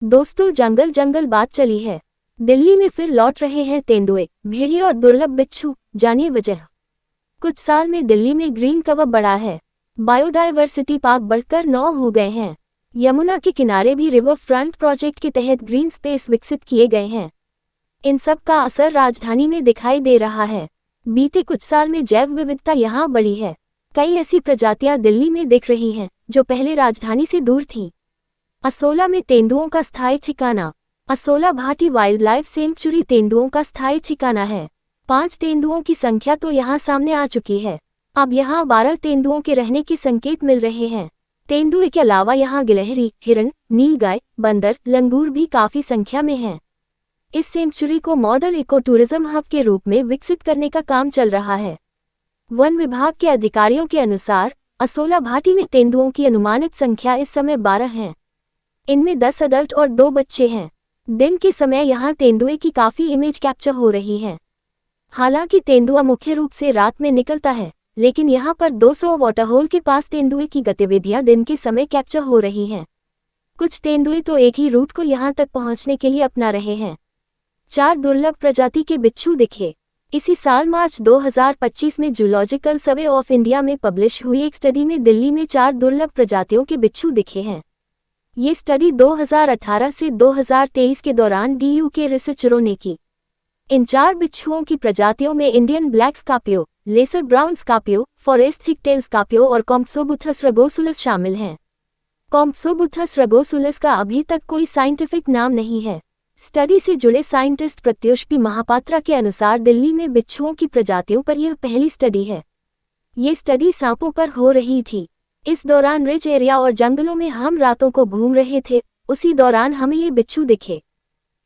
दोस्तों, जंगल जंगल बात चली है। दिल्ली में फिर लौट रहे हैं तेंदुए, भेड़िए और दुर्लभ बिच्छू। जानिए वजह। कुछ साल में दिल्ली में ग्रीन कवर बढ़ा है। बायोडायवर्सिटी पार्क बढ़कर 9 हो गए हैं। यमुना के किनारे भी रिवर फ्रंट प्रोजेक्ट के तहत ग्रीन स्पेस विकसित किए गए हैं। इन सब का असर राजधानी में दिखाई दे रहा है। बीते कुछ साल में जैव विविधता यहाँ बढ़ी है। कई ऐसी प्रजातियां दिल्ली में दिख रही हैं जो पहले राजधानी से दूर थीं। असोला में तेंदुओं का स्थायी ठिकाना। Asola Bhati wildlife sanctuary तेंदुओं का स्थायी ठिकाना है। 5 तेंदुओं की संख्या तो यहाँ सामने आ चुकी है। अब यहाँ 12 तेंदुओं के रहने के संकेत मिल रहे हैं। तेंदुए के अलावा यहाँ गिलहरी, हिरन, नीलगाय, बंदर, लंगूर भी काफी संख्या में हैं। इस सेंचुरी को मॉडल इको टूरिज्म हब के रूप में विकसित करने का काम चल रहा है। वन विभाग के अधिकारियों के अनुसार असोला भाटी में तेंदुओं की अनुमानित संख्या इस समय 12 है। इनमें 10 अडल्ट और 2 बच्चे हैं। दिन के समय यहाँ तेंदुए की काफी इमेज कैप्चर हो रही है। हालांकि तेंदुआ मुख्य रूप से रात में निकलता है, लेकिन यहाँ पर 200 वाटरहोल के पास तेंदुए की गतिविधियां दिन के समय कैप्चर हो रही हैं। कुछ तेंदुए तो एक ही रूट को यहाँ तक पहुँचने के लिए अपना रहे हैं। 4 दुर्लभ प्रजाति के बिच्छू दिखे। इसी साल मार्च 2025 में जूलॉजिकल सर्वे ऑफ इंडिया में पब्लिश हुई एक स्टडी में दिल्ली में 4 दुर्लभ प्रजातियों के बिच्छू दिखे हैं। ये स्टडी 2018 से 2023 के दौरान DU के रिसर्चरों ने की। इन 4 बिच्छुओं की प्रजातियों में Indian black scorpio, lesser brown scorpio, forest thicktail scorpio और कॉम्प्सोबुथस रगोसुलस शामिल हैं। कॉम्प्सोबुथस रगोसुलस का अभी तक कोई साइंटिफिक नाम नहीं है। स्टडी से जुड़े साइंटिस्ट प्रत्युष पी महापात्रा के अनुसार दिल्ली में बिच्छुओं की प्रजातियों पर यह पहली स्टडी है। ये स्टडी सांपों पर हो रही थी। इस दौरान रिच एरिया और जंगलों में हम रातों को घूम रहे थे, उसी दौरान हमें ये बिच्छू दिखे।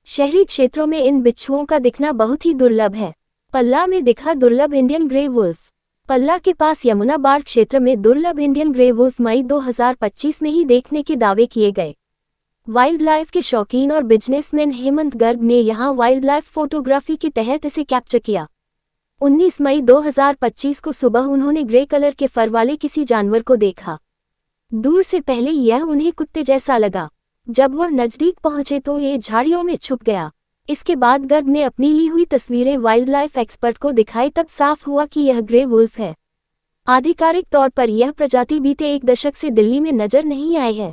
शहरी क्षेत्रों में इन बिच्छुओं का दिखना बहुत ही दुर्लभ है। पल्ला में दिखा दुर्लभ इंडियन ग्रे वुल्फ। पल्ला के पास यमुना बाढ़ क्षेत्र में दुर्लभ इंडियन ग्रे वुल्फ मई 2025 में ही देखने के दावे किए गए। वाइल्ड लाइफ के शौकीन और बिजनेसमैन हेमंत गर्ग ने यहाँ वाइल्ड लाइफ फोटोग्राफी के तहत इसे कैप्चर किया। 19 मई 2025 को सुबह उन्होंने ग्रे कलर के फर वाले किसी जानवर को देखा। दूर से पहले यह उन्हें कुत्ते जैसा लगा। जब वह नजदीक पहुंचे तो ये झाड़ियों में छुप गया। इसके बाद गर्ग ने अपनी ली हुई तस्वीरें वाइल्ड लाइफ एक्सपर्ट को दिखाई, तब साफ हुआ कि यह ग्रे वुल्फ है। आधिकारिक तौर पर यह प्रजाति बीते 1 दशक से दिल्ली में नजर नहीं आई है।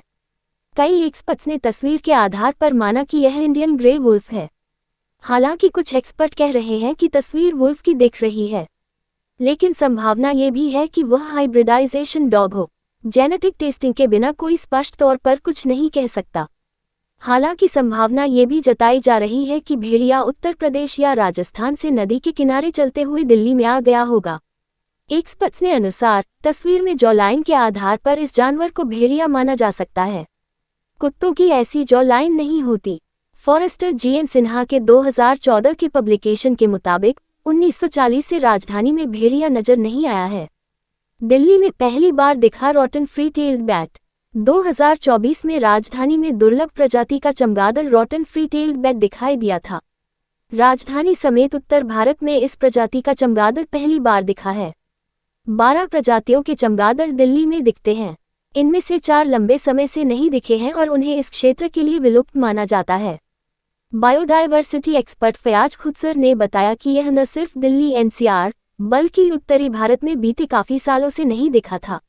कई एक्सपर्ट्स ने तस्वीर के आधार पर माना कि यह इंडियन ग्रे वुल्फ है। हालांकि कुछ एक्सपर्ट कह रहे हैं कि तस्वीर वुल्फ की दिख रही है, लेकिन संभावना ये भी है कि वह हाइब्रिडाइजेशन डॉग हो। जेनेटिक टेस्टिंग के बिना कोई स्पष्ट तौर पर कुछ नहीं कह सकता। हालांकि संभावना ये भी जताई जा रही है कि भेड़िया उत्तर प्रदेश या राजस्थान से नदी के किनारे चलते हुए दिल्ली में आ गया होगा। एक्सपर्ट्स ने अनुसार तस्वीर में जॉलाइन के आधार पर इस जानवर को भेड़िया माना जा सकता है। कुत्तों की ऐसी जॉलाइन नहीं होती। फॉरेस्टर GN सिन्हा के 2014 के पब्लिकेशन के मुताबिक 1940 से राजधानी में भेड़िया नजर नहीं आया है। दिल्ली में पहली बार दिखा रॉटन फ्री टेल्ड बैट। 2024 में राजधानी में दुर्लभ प्रजाति का चमगादड़ रॉटन फ्री टेल्ड बैट दिखाई दिया था। राजधानी समेत उत्तर भारत में इस प्रजाति का चमगादड़ पहली बार दिखा है। 12 प्रजातियों के चमगादड़ दिल्ली में दिखते हैं। इनमें से 4 लंबे समय से नहीं दिखे हैं और उन्हें इस क्षेत्र के लिए विलुप्त माना जाता है। बायोडायवर्सिटी एक्सपर्ट फयाज खुदसर ने बताया कि यह न सिर्फ दिल्ली NCR बल्कि उत्तरी भारत में बीते काफी सालों से नहीं दिखा था।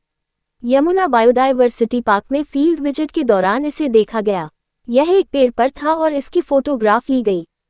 यमुना बायोडायवर्सिटी पार्क में फील्ड विजिट के दौरान इसे देखा गया। यह एक पेड़ पर था और इसकी फोटोग्राफ ली गई।